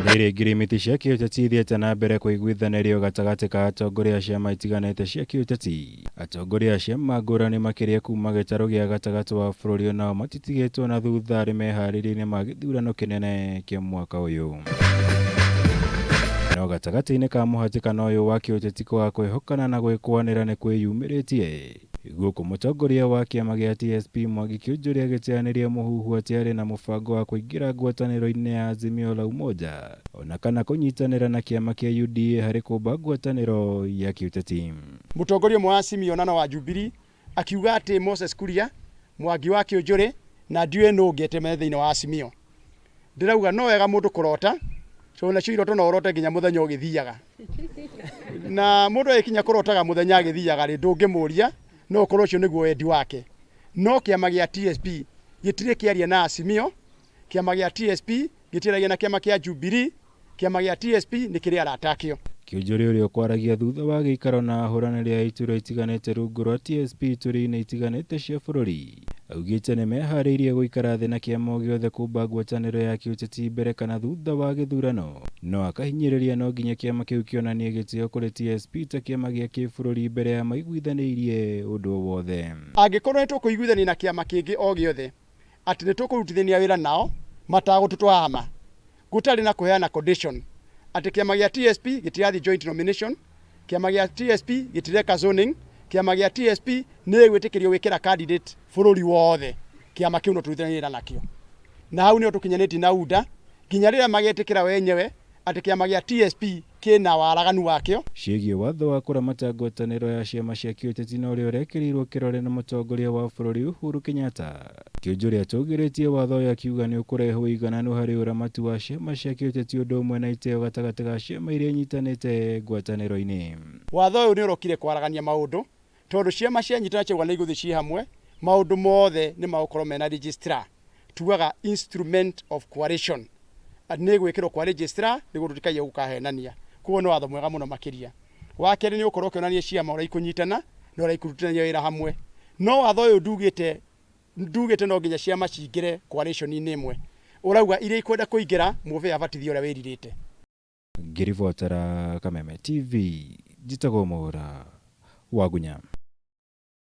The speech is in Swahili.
Rĩrĩ ngirimiti cia kĩũteti ithiĩte na mbere kuiguithanirio gatagatĩ ka atongoria a ciama itiganĩte cia kĩũteti. Atongoria a ciama ngũrani makĩria kuma gĩtarũ gĩa gatagatĩ wa bũrũri onao matitigĩtwo na thutha arĩ meharĩria-inĩ ma githurano kinene kĩa mwaka ũyũ. No gatagatĩ-inĩ ka mũhatĩkano ũyũ wa kĩũteti kwaga kwĩhokana na gwĩkwanĩra nĩ kwĩyumĩrĩtie. Gũkũ mũtongoria wa kiama gĩa TSP Mwangi Kiunjuri agĩteanĩria muhuhu atĩ arĩ na mũbango wa kuingira ngwataniro-ini ya Azimio la Umoja, ona kana kũnyitanĩra na kiama kĩa UDA harĩ kũmba ngwatanĩro ya kĩũteti. Mutongoria wa Azimio wa Jubilee akiuga atĩ Moses Kuria, Mwangi wa Kiunjuri na ndiwe no ngeteme thĩinĩ wa Azimio. Ndirauga no wega mũndũ kũrota, so na cio iroto no ũrote nginya mũthenya ũgĩthiaga. Na mũndũ ekinya kũrotaga mũthenya agĩthiaga rĩ ndũngĩmũria no korwo cio nĩguo wendi wake. No kiama gĩa TSP gĩtirĩ kĩaria na Azimio, kiama gĩa TSP gĩtiragia na kiama kĩa Jubilee, kiama gĩa TSP nĩ kĩrĩa aratakio. Kiunjuri ũrĩa kwaragia thutha wa gĩikaro na ahũranĩri a iturwa itiganĩte rungu rwa TSP itũra-inĩ itiganĩte cia bũrũri, augĩte nĩ meharĩirie gũikara thĩ na kiama o giothe kũmba ngwatanĩro ya kĩũteti mbere kana thutha wa githurano. No akahinyĩrĩria no nginya kiama kĩu kĩonanie gĩtĩo kũrĩ TSP ta kiama gĩa kĩbũrũri mbere ya maiguithaniirie ũndũ o wothe. Angĩkorwo nĩ tũkũiguithania na kiama kĩngĩ o gĩothe atĩ nĩ tũkũrutithania wĩra nao matagũtũtwahama, gũtarĩ na kũheana condition atĩ kiama gĩa TSP gĩtirathi joint nomination, kiama gĩa TSP gĩtireka zoning, kiama gĩa TSP nĩ gwĩtĩkĩrio gwĩkĩra candidate bũrũri wothe, kiama kĩu no tũrutithanie wĩra nakĩo. Na hau nĩo tũkinyanĩtie na UDA nginya rĩrĩa magetĩkĩra wenyewe atĩ kiama gĩa TSP kĩna waraganu wakĩo. Ciĩgiĩ watho wa kũramata ngwatanĩro ya ciama cia kĩũteti na ũrĩa ũrekĩrirwo kĩrore na mũtongoria wa bũrũri Uhuru Kenyatta, Kiunjuri atũgĩrĩtie watho ũyũ akiuga nĩ ũkũrehe ũigananu harĩ ũramati wa ciama cia kĩũteti ũndũ ũmwe na itĩo gatagatĩ ga ciama iria inyitanĩte ngwatanĩro-inĩ. Watho ũyũ nĩ ũrokire kwaragania maũndũ tondũ ciama cianyitana ciauga nĩ igũthiĩ ciĩ hamwe, maũndũ mothe nĩ magũkorwo mena registrar, tugaga instrument of coalition, nĩ gwĩkĩrwo kwa registrar nĩguo tũtikaige gũkahenania. Kuo nĩ watho mwega mũno makĩria. Wa kerĩ nĩ ũkorwo ũkĩonania ciama ũrĩa ikũnyitana na ũrĩa ikũrutithania wĩra hamwe. No watho ũyũ ndugĩte no nginya ciama cingĩre coalition-inĩ ĩmwe. Ũrauga iria ikwenda kũingĩra mũbĩa abatithio ũrĩa wĩrirĩte. Ngĩribotera Kameme TV, njitagwo Mũra wa Gunya.